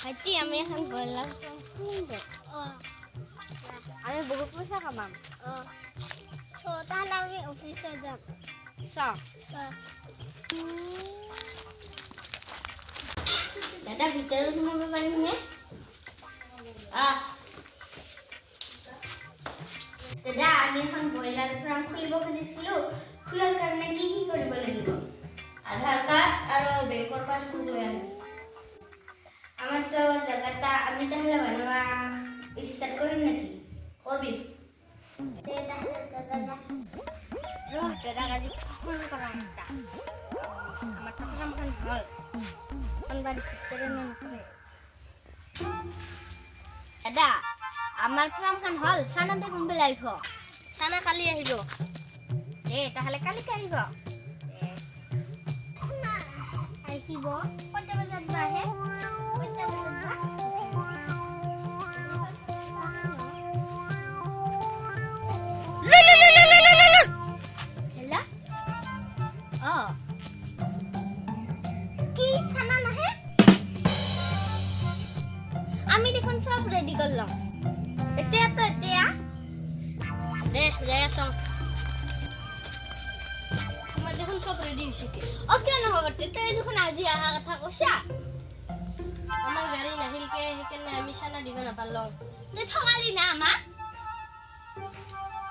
ভাইটি আমি এখন ব্ৰইলাৰ আমি বহুত পইচা কামাম তাহলে আমি অফিসে যাম দাদা ভিতৰে সোমাব পাৰিম নে দাদা আমি এখন ব্ৰইলাৰ ফাৰ্ম খুলিব খুজিছিলো খোলাৰ কাৰণে কি কি কৰিব লাগিব আধাৰ কাৰ্ড আৰু বেংকৰ পাছবুক লৈ আনিম আমার তো জায়গাটা আমি তাহলে বানাবা স্টার্ট করিম নাকি করবি দাদা কাজে ফোন করা একটা আমার তো কাম কান হল কোনবার রিসিভ করে নেন দাদা আমার কাম কান হল সানা দেখুন বেলাইব সানা কালি আহিব তাহলে কালি আহিব আহিব কয়টা বজাত আহে আমি দেখুন সব রেডি করলাম এতিয়া দে যাই আসো আমার দেখুন সব রেডি হইছে ওকে না হগতে তাই যখন আজি আহা কথা কইছা আমার গাড়ি নাহিল কে হেকেন আমি সানা দিব না পারলাম তে ঠগালি না আমা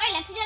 ওই লাঠি যা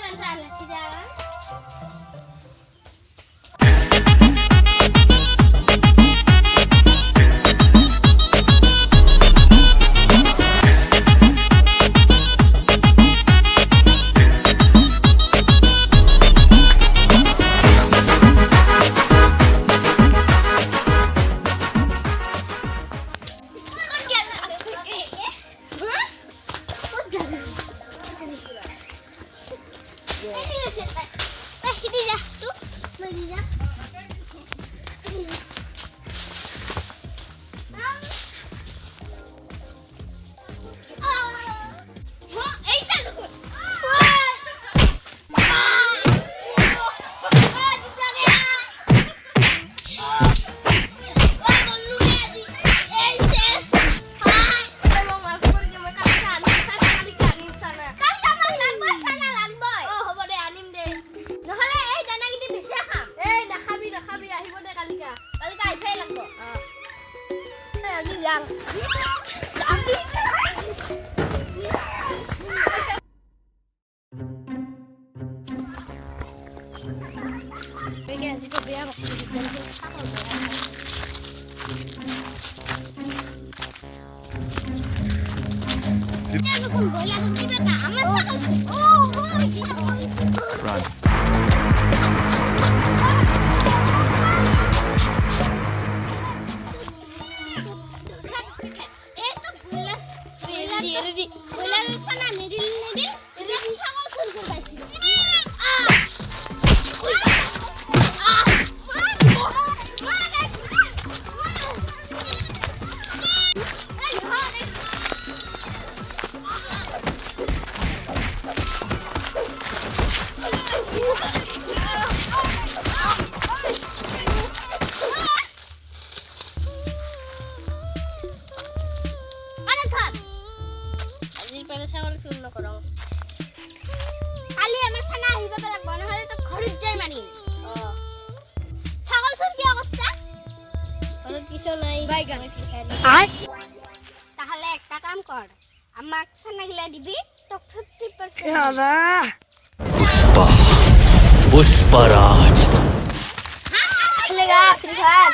তাহলে একটা কাম কর আমাক সানাগিলা দিবি তো 50% पुष्पराज খেলেগা ফ্রি ফায়ার